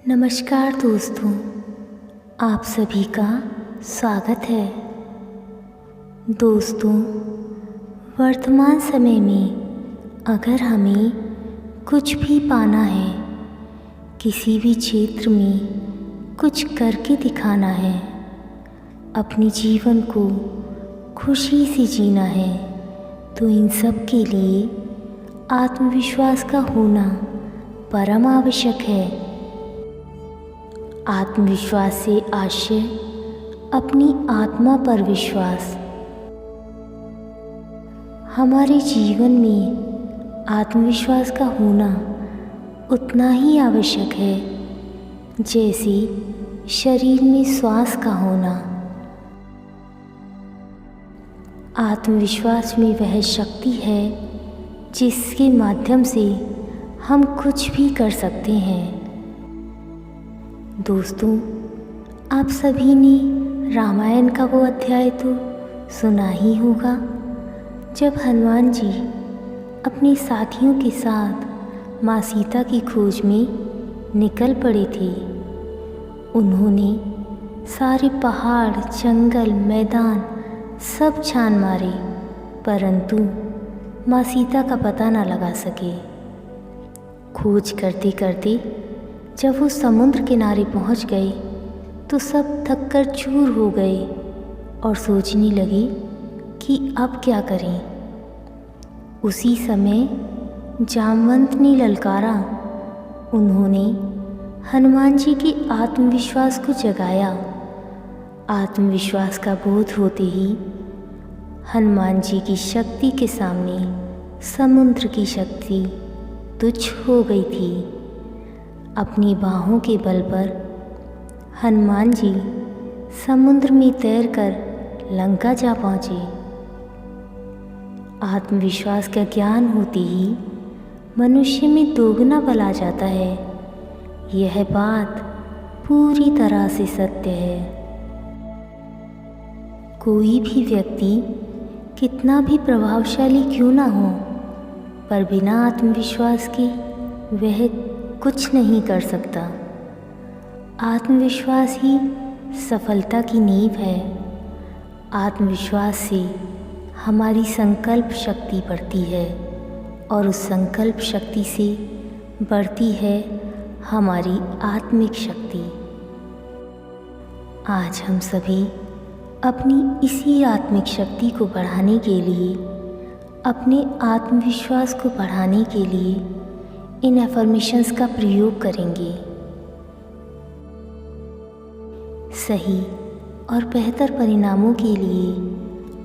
नमस्कार दोस्तों, आप सभी का स्वागत है। दोस्तों, वर्तमान समय में अगर हमें कुछ भी पाना है, किसी भी क्षेत्र में कुछ करके दिखाना है, अपने जीवन को खुशी से जीना है, तो इन सब के लिए आत्मविश्वास का होना परम आवश्यक है। आत्मविश्वास से आशय अपनी आत्मा पर विश्वास। हमारे जीवन में आत्मविश्वास का होना उतना ही आवश्यक है जैसे शरीर में श्वास का होना। आत्मविश्वास में वह शक्ति है जिसके माध्यम से हम कुछ भी कर सकते हैं। दोस्तों, आप सभी ने रामायण का वो अध्याय तो सुना ही होगा जब हनुमान जी अपने साथियों के साथ माँ सीता की खोज में निकल पड़े थे। उन्होंने सारे पहाड़, जंगल, मैदान सब छान मारे, परंतु माँ सीता का पता न लगा सके। खोज करते करते जब वो समुद्र किनारे पहुंच गए तो सब थककर चूर हो गए और सोचने लगे कि अब क्या करें। उसी समय जामवंत ने ललकारा। उन्होंने हनुमान जी के आत्मविश्वास को जगाया। आत्मविश्वास का बोध होते ही हनुमान जी की शक्ति के सामने समुद्र की शक्ति तुच्छ हो गई थी। अपनी बाहों के बल पर हनुमान जी समुद्र में तैरकर लंका जा पहुँचे। आत्मविश्वास का ज्ञान होते ही मनुष्य में दोगुना बल आ जाता है। यह बात पूरी तरह से सत्य है। कोई भी व्यक्ति कितना भी प्रभावशाली क्यों ना हो, पर बिना आत्मविश्वास के वह कुछ नहीं कर सकता। आत्मविश्वास ही सफलता की नींव है। आत्मविश्वास से हमारी संकल्प शक्ति बढ़ती है और उस संकल्प शक्ति से बढ़ती है हमारी आत्मिक शक्ति। आज हम सभी अपनी इसी आत्मिक शक्ति को बढ़ाने के लिए, अपने आत्मविश्वास को बढ़ाने के लिए इन एफर्मेशंस का प्रयोग करेंगे। सही और बेहतर परिणामों के लिए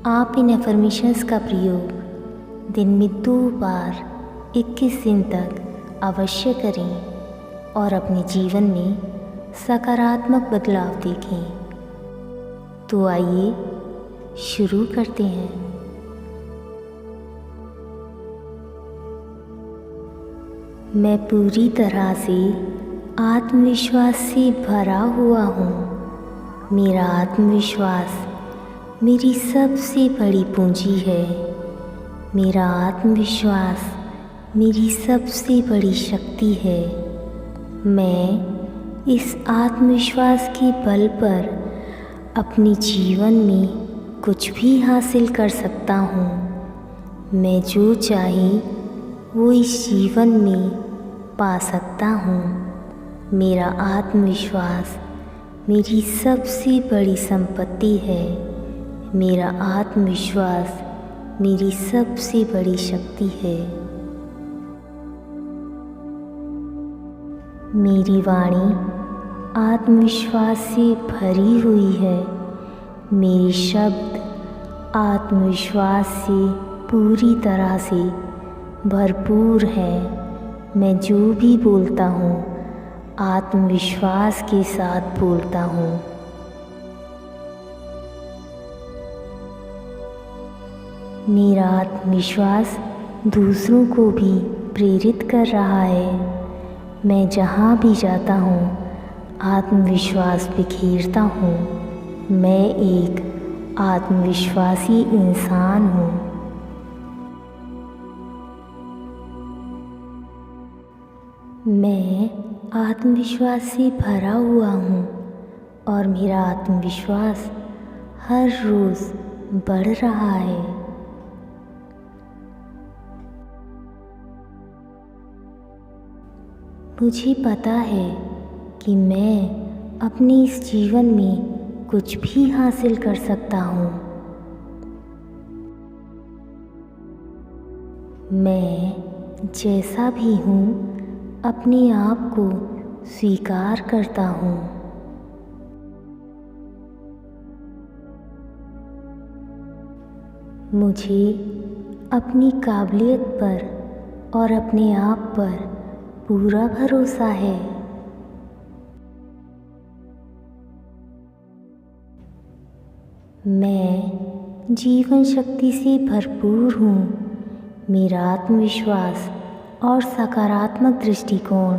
आप इन एफर्मेशंस का प्रयोग दिन में 2 बार 21 दिन तक अवश्य करें और अपने जीवन में सकारात्मक बदलाव देखें। तो आइए शुरू करते हैं। मैं पूरी तरह से आत्मविश्वास से भरा हुआ हूँ। मेरा आत्मविश्वास मेरी सबसे बड़ी पूंजी है। मेरा आत्मविश्वास मेरी सबसे बड़ी शक्ति है। मैं इस आत्मविश्वास के बल पर अपने जीवन में कुछ भी हासिल कर सकता हूँ। मैं जो चाहे वो इस जीवन में पा सकता हूँ। मेरा आत्मविश्वास मेरी सबसे बड़ी संपत्ति है। मेरा आत्मविश्वास मेरी सबसे बड़ी शक्ति है। मेरी वाणी आत्मविश्वास से भरी हुई है। मेरे शब्द आत्मविश्वास से पूरी तरह से भरपूर है। मैं जो भी बोलता हूँ आत्मविश्वास के साथ बोलता हूँ। मेरा आत्मविश्वास दूसरों को भी प्रेरित कर रहा है। मैं जहाँ भी जाता हूँ आत्मविश्वास बिखेरता हूँ। मैं एक आत्मविश्वासी इंसान हूँ। मैं आत्मविश्वास से भरा हुआ हूँ और मेरा आत्मविश्वास हर रोज़ बढ़ रहा है। मुझे पता है कि मैं अपने इस जीवन में कुछ भी हासिल कर सकता हूँ। मैं जैसा भी हूँ अपने आप को स्वीकार करता हूँ। मुझे अपनी काबिलियत पर और अपने आप पर पूरा भरोसा है। मैं जीवन शक्ति से भरपूर हूँ। मेरा आत्मविश्वास और सकारात्मक दृष्टिकोण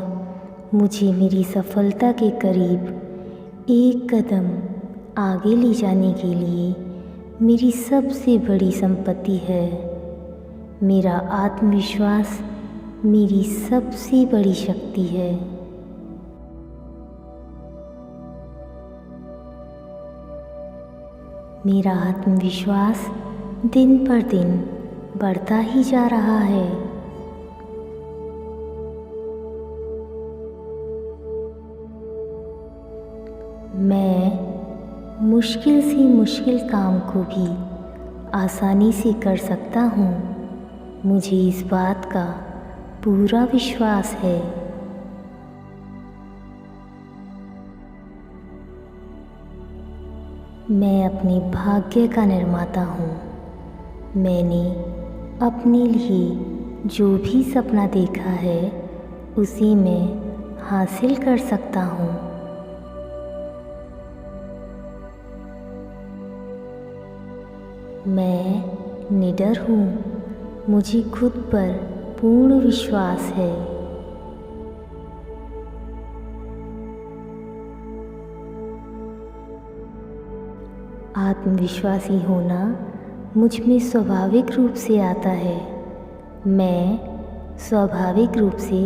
मुझे मेरी सफलता के करीब एक कदम आगे ले जाने के लिए मेरी सबसे बड़ी संपत्ति है। मेरा आत्मविश्वास मेरी सबसे बड़ी शक्ति है। मेरा आत्मविश्वास दिन पर दिन बढ़ता ही जा रहा है। मैं मुश्किल से मुश्किल काम को भी आसानी से कर सकता हूँ। मुझे इस बात का पूरा विश्वास है। मैं अपने भाग्य का निर्माता हूँ। मैंने अपने लिए जो भी सपना देखा है उसे मैं हासिल कर सकता हूँ। मैं निडर हूँ। मुझे खुद पर पूर्ण विश्वास है। आत्मविश्वासी होना मुझ में स्वाभाविक रूप से आता है। मैं स्वाभाविक रूप से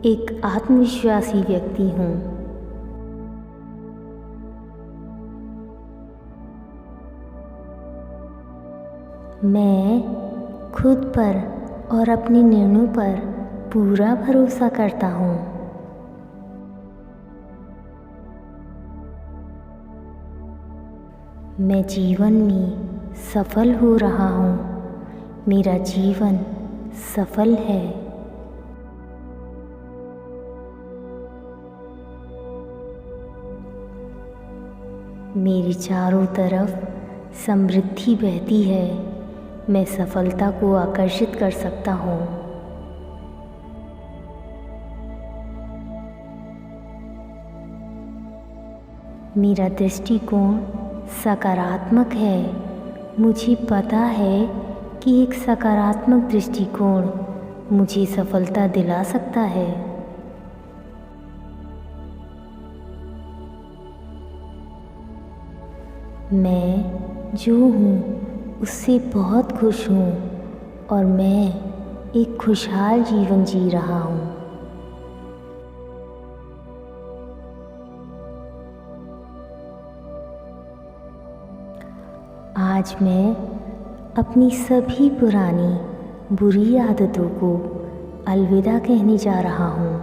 एक आत्मविश्वासी व्यक्ति हूँ। मैं खुद पर और अपने निर्णयों पर पूरा भरोसा करता हूँ। मैं जीवन में सफल हो रहा हूँ। मेरा जीवन सफल है। मेरे चारों तरफ समृद्धि बहती है। मैं सफलता को आकर्षित कर सकता हूँ। मेरा दृष्टिकोण सकारात्मक है। मुझे पता है कि एक सकारात्मक दृष्टिकोण मुझे सफलता दिला सकता है। मैं जो हूँ उससे बहुत खुश हूँ और मैं एक खुशहाल जीवन जी रहा हूँ। आज मैं अपनी सभी पुरानी बुरी आदतों को अलविदा कहने जा रहा हूँ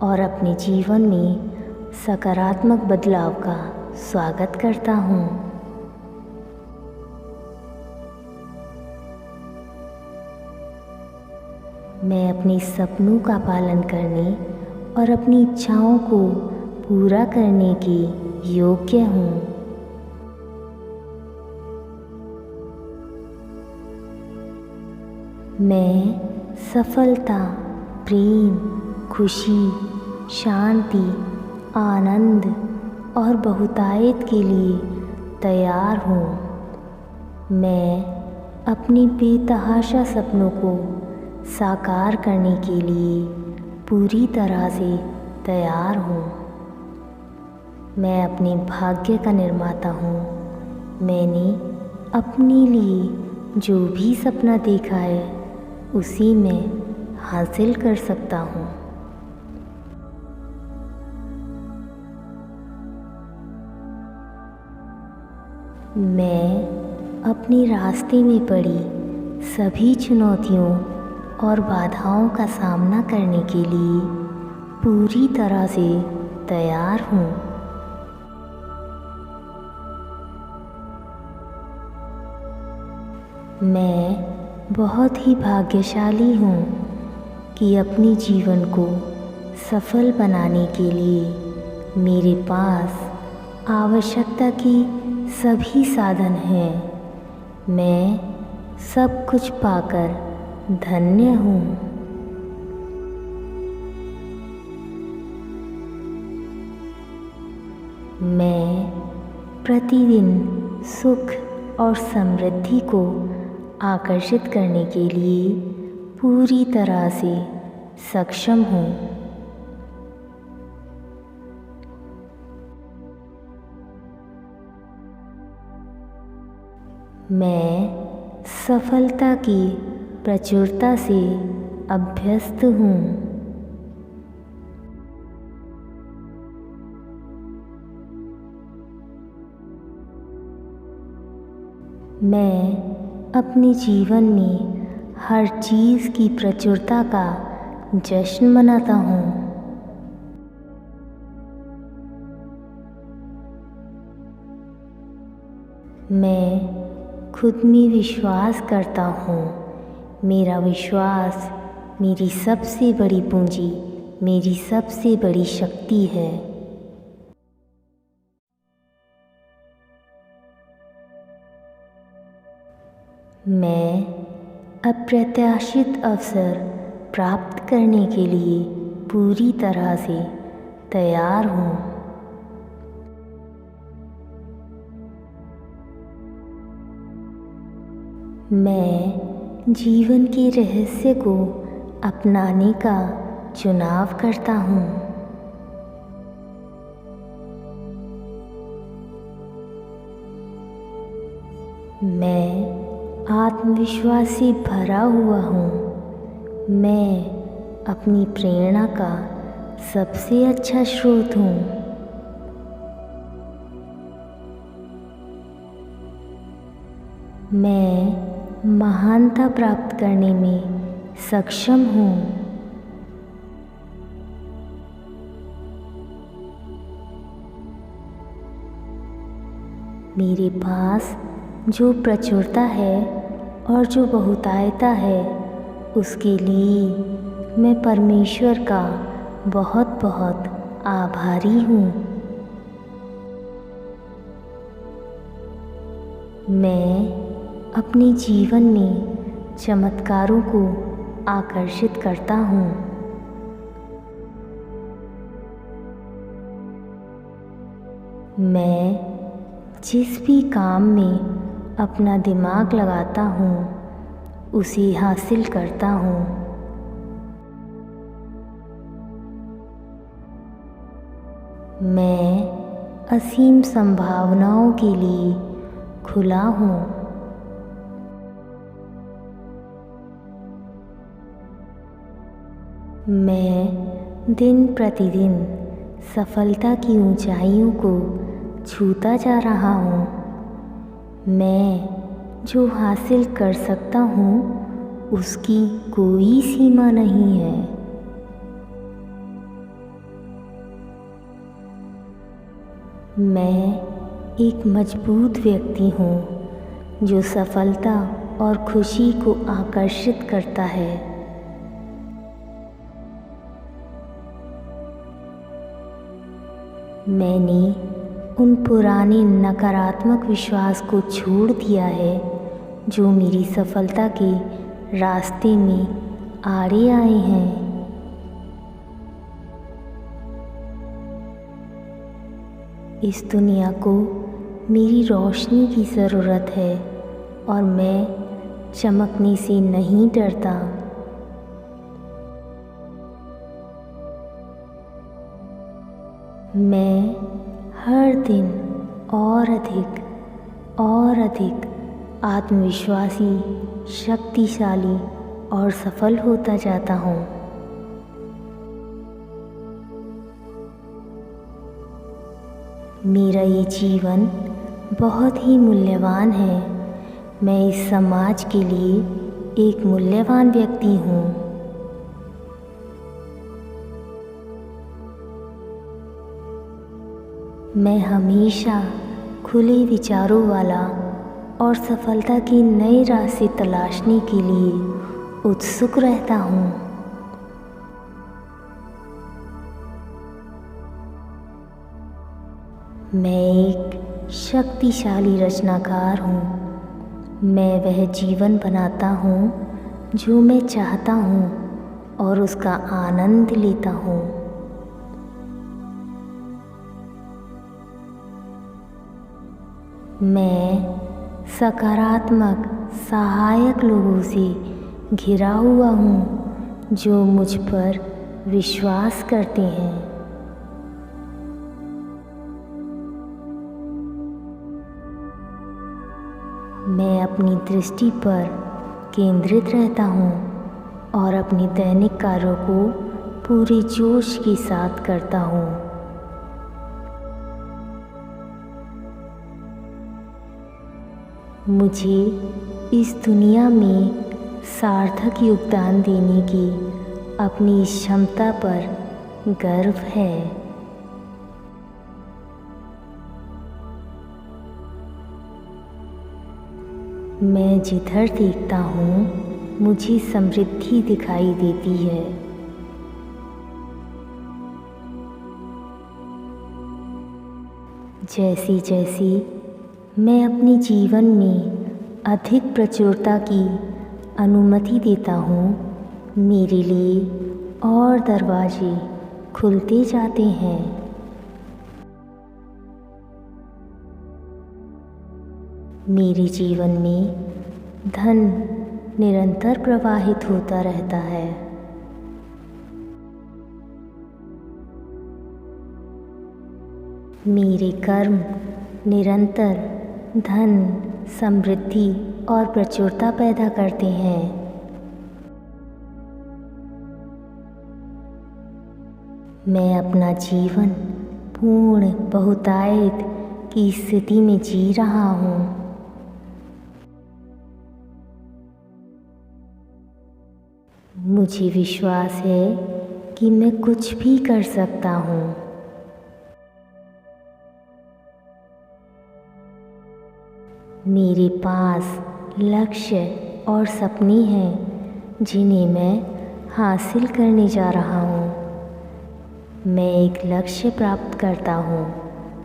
और अपने जीवन में सकारात्मक बदलाव का स्वागत करता हूँ। मैं अपने सपनों का पालन करने और अपनी इच्छाओं को पूरा करने के योग्य हूँ। मैं सफलता, प्रेम, खुशी, शांति, आनंद और बहुतायत के लिए तैयार हूँ। मैं अपने बेतहाशा सपनों को साकार करने के लिए पूरी तरह से तैयार हूँ। मैं अपने भाग्य का निर्माता हूँ। मैंने अपने लिए जो भी सपना देखा है उसी में हासिल कर सकता हूँ। मैं अपने रास्ते में पड़ी सभी चुनौतियों और बाधाओं का सामना करने के लिए पूरी तरह से तैयार हूँ। मैं बहुत ही भाग्यशाली हूँ कि अपने जीवन को सफल बनाने के लिए मेरे पास आवश्यकता की सभी साधन हैं। मैं सब कुछ पाकर धन्य हूँ। मैं प्रतिदिन सुख और समृद्धि को आकर्षित करने के लिए पूरी तरह से सक्षम हूँ। मैं सफलता की प्रचुरता से अभ्यस्त हूँ। मैं अपने जीवन में हर चीज़ की प्रचुरता का जश्न मनाता हूँ। मैं खुद में विश्वास करता हूँ। मेरा विश्वास मेरी सबसे बड़ी पूंजी, मेरी सबसे बड़ी शक्ति है। मैं अप्रत्याशित अवसर प्राप्त करने के लिए पूरी तरह से तैयार हूँ। मैं जीवन के रहस्य को अपनाने का चुनाव करता हूँ। मैं आत्मविश्वास से भरा हुआ हूँ। मैं अपनी प्रेरणा का सबसे अच्छा स्रोत हूँ। मैं महानता प्राप्त करने में सक्षम हूँ। मेरे पास जो प्रचुरता है और जो बहुतायता है, उसके लिए मैं परमेश्वर का बहुत बहुत आभारी हूँ। मैं अपने जीवन में चमत्कारों को आकर्षित करता हूँ। मैं जिस भी काम में अपना दिमाग लगाता हूँ, उसे हासिल करता हूँ। मैं असीम संभावनाओं के लिए खुला हूँ। मैं दिन प्रतिदिन सफलता की ऊंचाइयों को छूता जा रहा हूँ। मैं जो हासिल कर सकता हूँ, उसकी कोई सीमा नहीं है। मैं एक मजबूत व्यक्ति हूँ जो सफलता और खुशी को आकर्षित करता है। मैंने उन पुराने नकारात्मक विश्वास को छोड़ दिया है जो मेरी सफलता के रास्ते में आड़े आए हैं। इस दुनिया को मेरी रोशनी की ज़रूरत है और मैं चमकने से नहीं डरता। मैं हर दिन और अधिक आत्मविश्वासी, शक्तिशाली और सफल होता जाता हूँ। मेरा ये जीवन बहुत ही मूल्यवान है। मैं इस समाज के लिए एक मूल्यवान व्यक्ति हूँ। मैं हमेशा खुले विचारों वाला और सफलता की नई रास्ते तलाशने के लिए उत्सुक रहता हूँ। मैं एक शक्तिशाली रचनाकार हूँ। मैं वह जीवन बनाता हूँ जो मैं चाहता हूँ और उसका आनंद लेता हूँ। मैं सकारात्मक सहायक लोगों से घिरा हुआ हूँ जो मुझ पर विश्वास करते हैं। मैं अपनी दृष्टि पर केंद्रित रहता हूँ और अपने दैनिक कार्यों को पूरे जोश के साथ करता हूँ। मुझे इस दुनिया में सार्थक योगदान देने की अपनी इस क्षमता पर गर्व है। मैं जिधर देखता हूँ मुझे समृद्धि दिखाई देती है। जैसे जैसे मैं अपने जीवन में अधिक प्रचुरता की अनुमति देता हूँ, मेरे लिए और दरवाजे खुलते जाते हैं। मेरे जीवन में धन निरंतर प्रवाहित होता रहता है। मेरे कर्म निरंतर धन, समृद्धि और प्रचुरता पैदा करते हैं। मैं अपना जीवन पूर्ण बहुतायत की स्थिति में जी रहा हूँ। मुझे विश्वास है कि मैं कुछ भी कर सकता हूँ। मेरे पास लक्ष्य और सपने हैं जिन्हें मैं हासिल करने जा रहा हूँ। मैं एक लक्ष्य प्राप्त करता हूँ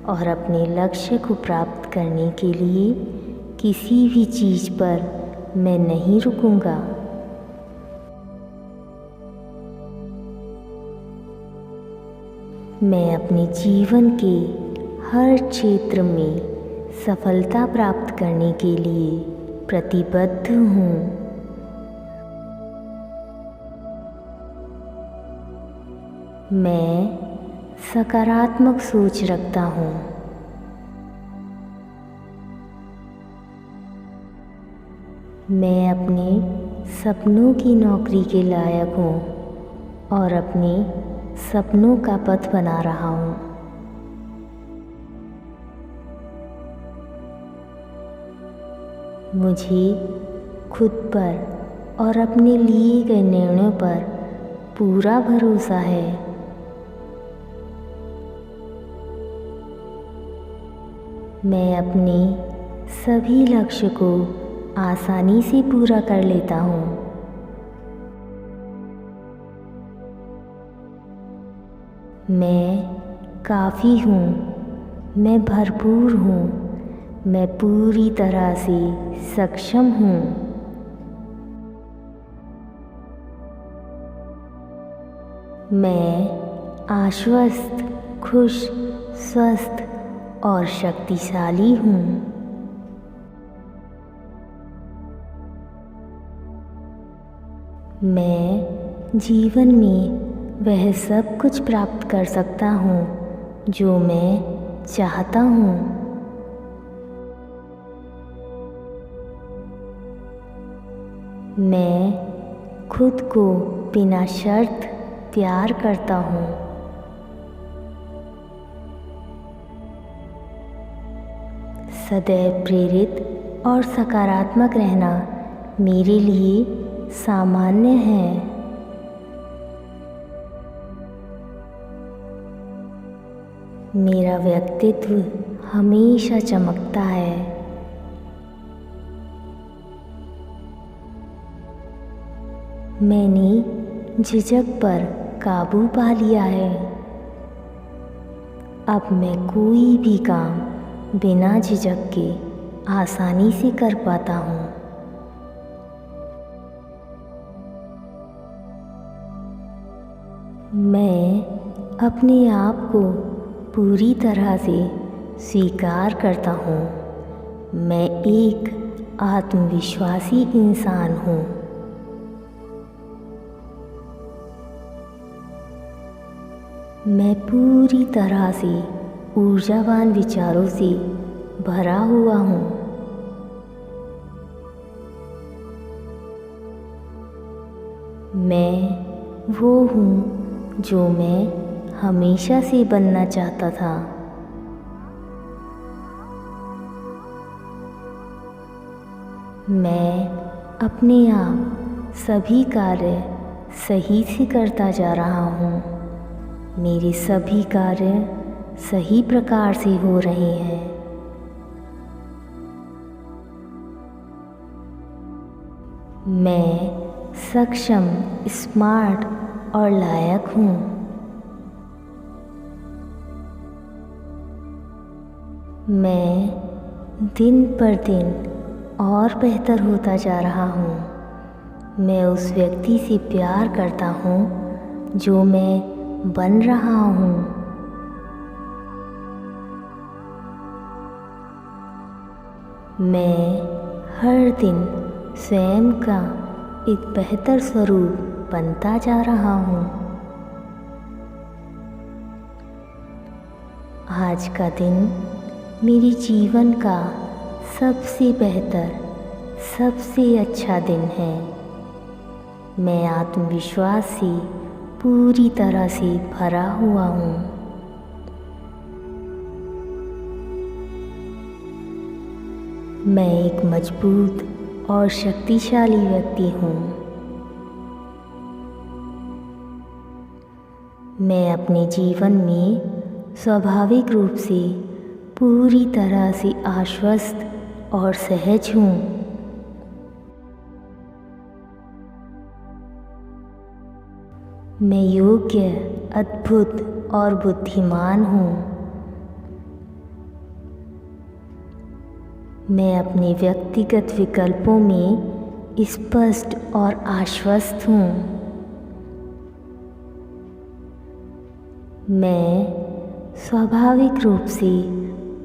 और अपने लक्ष्य को प्राप्त करने के लिए किसी भी चीज़ पर मैं नहीं रुकूंगा। मैं अपने जीवन के हर क्षेत्र में सफलता प्राप्त करने के लिए प्रतिबद्ध हूँ। मैं सकारात्मक सोच रखता हूँ। मैं अपने सपनों की नौकरी के लायक हूँ और अपने सपनों का पथ बना रहा हूँ। मुझे खुद पर और अपने लिए गए निर्णयों पर पूरा भरोसा है। मैं अपने सभी लक्ष्य को आसानी से पूरा कर लेता हूँ। मैं काफ़ी हूँ, मैं भरपूर हूँ, मैं पूरी तरह से सक्षम हूँ। मैं आश्वस्त, खुश, स्वस्थ और शक्तिशाली हूँ। मैं जीवन में वह सब कुछ प्राप्त कर सकता हूँ जो मैं चाहता हूँ। मैं खुद को बिना शर्त प्यार करता हूँ। सदैव प्रेरित और सकारात्मक रहना मेरे लिए सामान्य है। मेरा व्यक्तित्व हमेशा चमकता है। मैंने झिझक पर काबू पा लिया है। अब मैं कोई भी काम बिना झिझक के आसानी से कर पाता हूँ। मैं अपने आप को पूरी तरह से स्वीकार करता हूँ। मैं एक आत्मविश्वासी इंसान हूँ। मैं पूरी तरह से ऊर्जावान विचारों से भरा हुआ हूँ। मैं वो हूँ जो मैं हमेशा से बनना चाहता था। मैं अपने आप सभी कार्य सही से करता जा रहा हूँ। मेरे सभी कार्य सही प्रकार से हो रहे हैं। मैं सक्षम, स्मार्ट और लायक हूँ। मैं दिन पर दिन और बेहतर होता जा रहा हूँ। मैं उस व्यक्ति से प्यार करता हूँ जो मैं बन रहा हूँ। मैं हर दिन स्वयं का एक बेहतर स्वरूप बनता जा रहा हूँ। आज का दिन मेरे जीवन का सबसे बेहतर, सबसे अच्छा दिन है। मैं आत्मविश्वास से पूरी तरह से भरा हुआ हूँ। मैं एक मजबूत और शक्तिशाली व्यक्ति हूँ। मैं अपने जीवन में स्वाभाविक रूप से पूरी तरह से आश्वस्त और सहज हूँ। मैं योग्य, अद्भुत और बुद्धिमान हूँ। मैं अपने व्यक्तिगत विकल्पों में स्पष्ट और आश्वस्त हूँ। मैं स्वाभाविक रूप से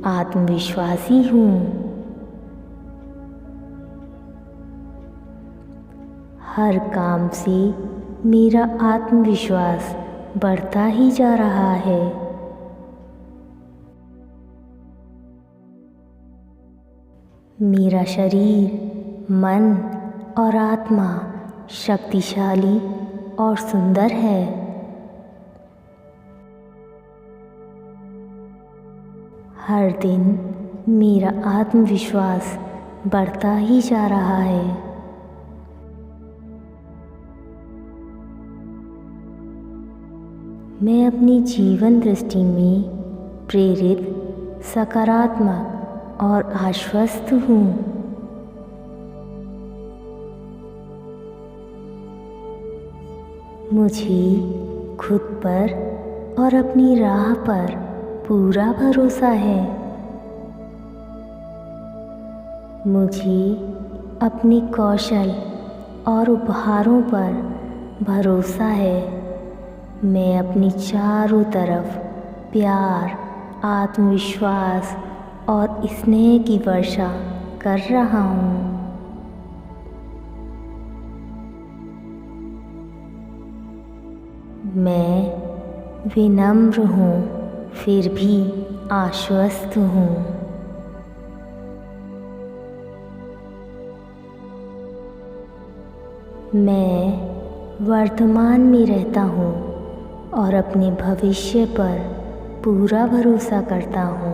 आत्मविश्वासी हूँ। हर काम से मेरा आत्मविश्वास बढ़ता ही जा रहा है। मेरा शरीर, मन और आत्मा शक्तिशाली और सुंदर है। हर दिन मेरा आत्मविश्वास बढ़ता ही जा रहा है। मैं अपनी जीवन दृष्टि में प्रेरित, सकारात्मक और आश्वस्त हूँ। मुझे खुद पर और अपनी राह पर पूरा भरोसा है। मुझे अपने कौशल और उपहारों पर भरोसा है। मैं अपनी चारों तरफ प्यार, आत्मविश्वास और स्नेह की वर्षा कर रहा हूँ। मैं विनम्र हूँ, फिर भी आश्वस्त हूँ। मैं वर्तमान में रहता हूँ और अपने भविष्य पर पूरा भरोसा करता हूँ।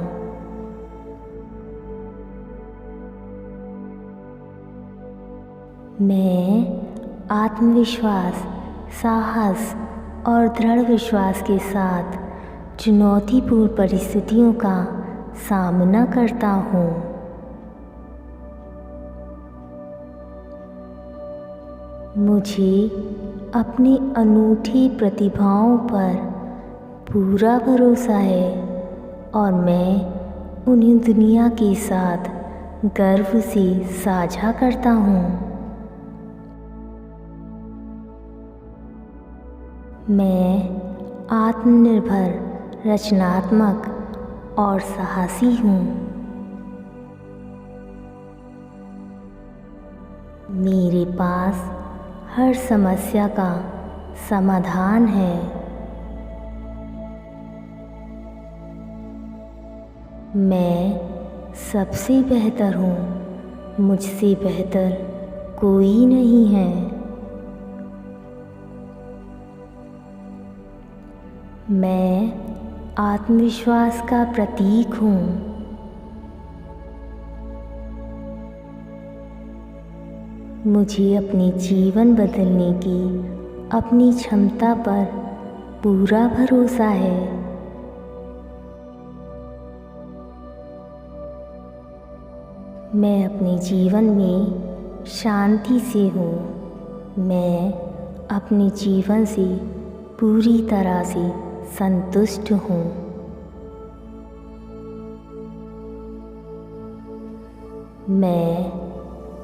मैं आत्मविश्वास, साहस और दृढ़ विश्वास के साथ चुनौतीपूर्ण परिस्थितियों का सामना करता हूँ। मुझे अपनी अनूठी प्रतिभाओं पर पूरा भरोसा है और मैं उन्हें दुनिया के साथ गर्व से साझा करता हूँ। मैं आत्मनिर्भर, रचनात्मक और साहसी हूँ। मेरे पास हर समस्या का समाधान है। मैं सबसे बेहतर हूँ, मुझसे बेहतर कोई नहीं है। मैं आत्मविश्वास का प्रतीक हूँ। मुझे अपने जीवन बदलने की अपनी क्षमता पर पूरा भरोसा है। मैं अपने जीवन में शांति से हूँ। मैं अपने जीवन से पूरी तरह से संतुष्ट हूँ। मैं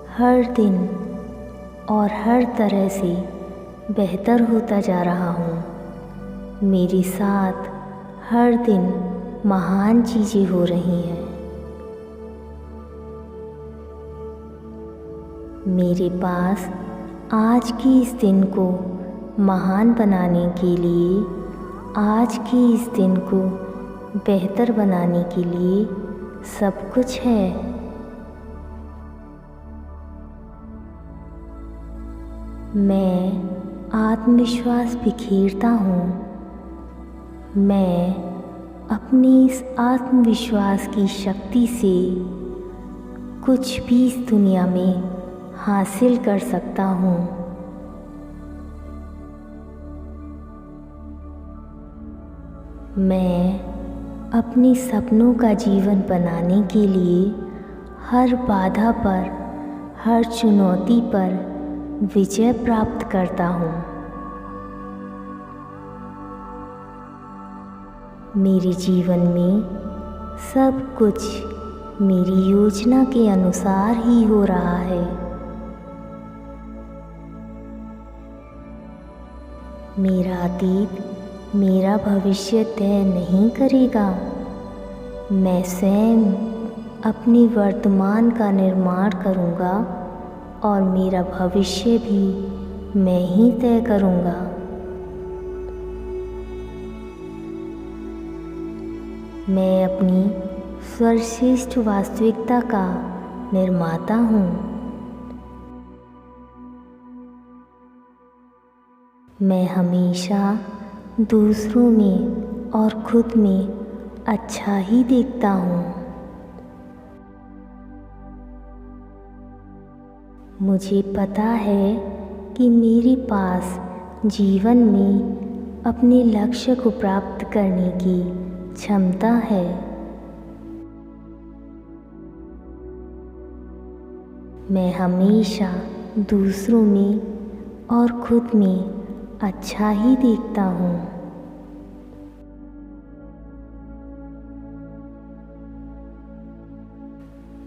हर दिन और हर तरह से बेहतर होता जा रहा हूँ। मेरे साथ हर दिन महान चीज़ें हो रही हैं। मेरे पास आज के इस दिन को महान बनाने के लिए, आज के इस दिन को बेहतर बनाने के लिए सब कुछ है। मैं आत्मविश्वास बिखेरता हूँ। मैं अपनी इस आत्मविश्वास की शक्ति से कुछ भी इस दुनिया में हासिल कर सकता हूँ। मैं अपने सपनों का जीवन बनाने के लिए हर बाधा पर, हर चुनौती पर विजय प्राप्त करता हूँ। मेरे जीवन में सब कुछ मेरी योजना के अनुसार ही हो रहा है। मेरा अतीत मेरा भविष्य तय नहीं करेगा। मैं स्वयं अपने वर्तमान का निर्माण करूँगा और मेरा भविष्य भी मैं ही तय करूँगा। मैं अपनी सर्वश्रेष्ठ वास्तविकता का निर्माता हूँ। मैं हमेशा दूसरों में और खुद में अच्छा ही देखता हूँ। मुझे पता है कि मेरे पास जीवन में अपने लक्ष्य को प्राप्त करने की क्षमता है। मैं हमेशा दूसरों में और खुद में अच्छा ही देखता हूँ।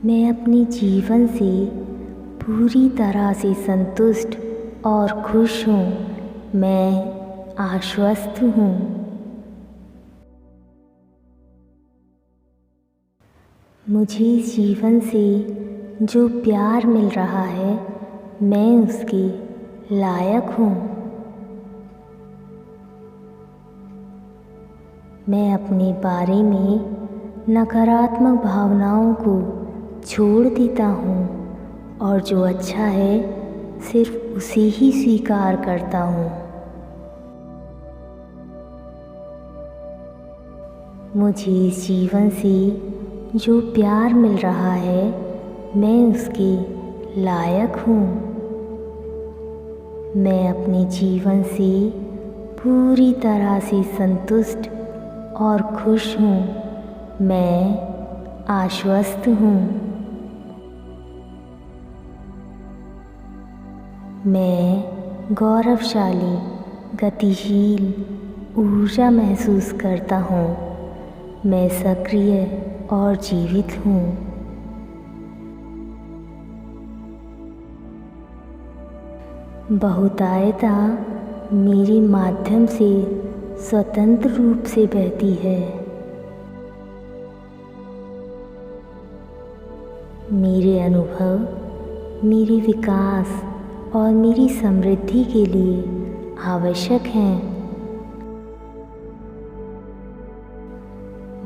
मैं अपने जीवन से पूरी तरह से संतुष्ट और खुश हूँ। मैं आश्वस्त हूँ। मुझे इस जीवन से जो प्यार मिल रहा है, मैं उसके लायक हूँ। मैं अपने बारे में नकारात्मक भावनाओं को छोड़ देता हूँ और जो अच्छा है सिर्फ उसे ही स्वीकार करता हूँ। मुझे इस जीवन से जो प्यार मिल रहा है, मैं उसके लायक हूँ। मैं अपने जीवन से पूरी तरह से संतुष्ट और खुश हूँ। मैं आश्वस्त हूँ। मैं गौरवशाली, गतिशील ऊर्जा महसूस करता हूँ। मैं सक्रिय और जीवित हूँ। बहुतायता मेरे माध्यम से स्वतंत्र रूप से बहती है। मेरे अनुभव मेरे विकास और मेरी समृद्धि के लिए आवश्यक हैं।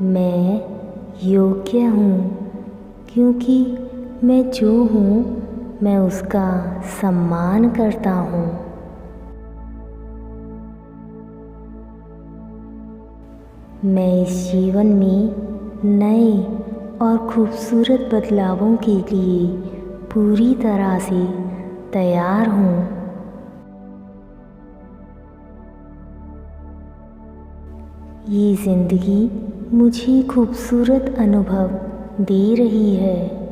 मैं योग्य हूँ क्योंकि मैं जो हूँ मैं उसका सम्मान करता हूँ। मैं इस जीवन में नए और खूबसूरत बदलावों के लिए पूरी तरह से तैयार हूँ। ये ज़िंदगी मुझे खूबसूरत अनुभव दे रही है।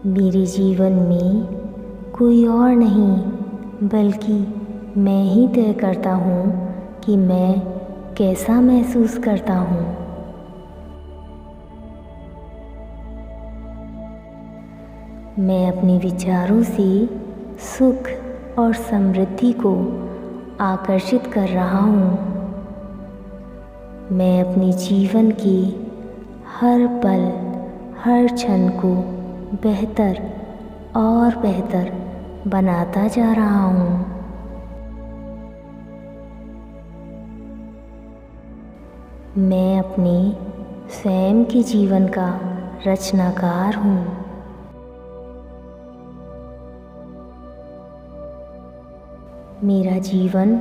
मेरे जीवन में कोई और नहीं बल्कि मैं ही तय करता हूँ कि मैं कैसा महसूस करता हूँ। मैं अपने विचारों से सुख और समृद्धि को आकर्षित कर रहा हूँ। मैं अपने जीवन के हर पल, हर क्षण को बेहतर और बेहतर बनाता जा रहा हूँ। मैं अपने स्वयं के जीवन का रचनाकार हूँ। मेरा जीवन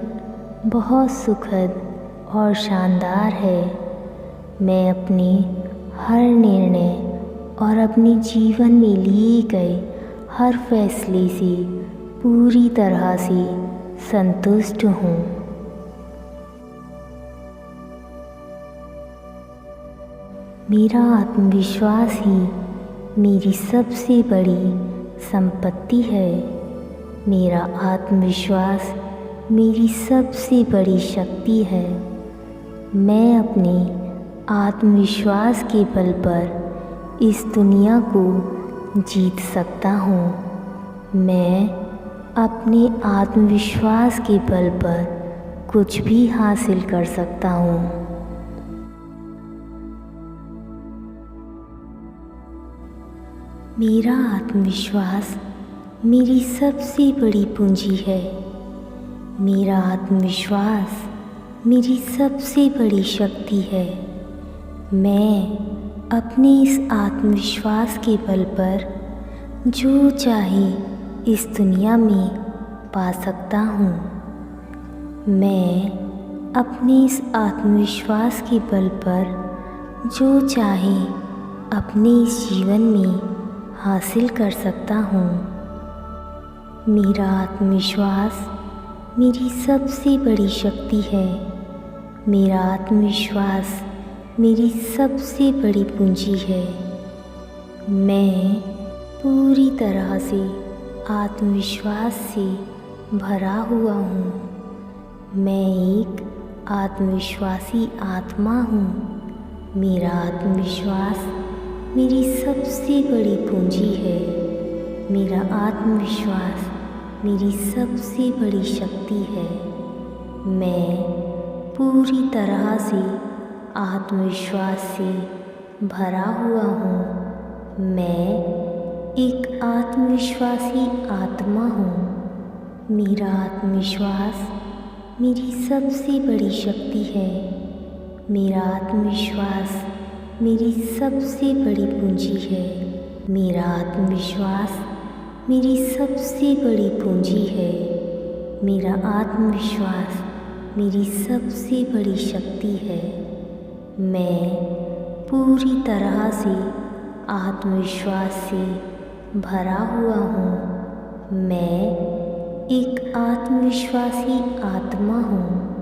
बहुत सुखद और शानदार है। मैं अपने हर निर्णय और अपने जीवन में लिए गए हर फैसले से पूरी तरह से संतुष्ट हूँ। मेरा आत्मविश्वास ही मेरी सबसे बड़ी संपत्ति है। मेरा आत्मविश्वास मेरी सबसे बड़ी शक्ति है। मैं अपने आत्मविश्वास के बल पर इस दुनिया को जीत सकता हूँ। मैं अपने आत्मविश्वास के बल पर कुछ भी हासिल कर सकता हूँ। मेरा आत्मविश्वास मेरी सबसे बड़ी पूंजी है। मेरा आत्मविश्वास मेरी सबसे बड़ी शक्ति है। मैं अपने इस आत्मविश्वास के बल पर जो चाहे इस दुनिया में पा सकता हूँ। मैं अपने इस आत्मविश्वास के बल पर जो चाहे अपने इस जीवन में हासिल कर सकता हूँ। मेरा आत्मविश्वास मेरी सबसे बड़ी शक्ति है। मेरा आत्मविश्वास मेरी सबसे बड़ी पूंजी है। मैं पूरी तरह से आत्मविश्वास से भरा हुआ हूँ। मैं एक आत्मविश्वासी आत्मा हूँ। मेरा आत्मविश्वास मेरी सबसे बड़ी पूंजी है। मेरा आत्मविश्वास मेरी सबसे बड़ी शक्ति है। मैं पूरी तरह से आत्मविश्वास से भरा हुआ हूँ। मैं एक आत्मविश्वासी आत्मा हूँ। मेरा आत्मविश्वास मेरी सबसे बड़ी शक्ति है। मेरा आत्मविश्वास मेरी सबसे बड़ी पूंजी है। मेरा आत्मविश्वास मेरी सबसे बड़ी पूंजी है। मेरा आत्मविश्वास मेरी सबसे बड़ी शक्ति है। मैं पूरी तरह से आत्मविश्वास से भरा हुआ हूँ। मैं एक आत्मविश्वासी आत्मा हूँ।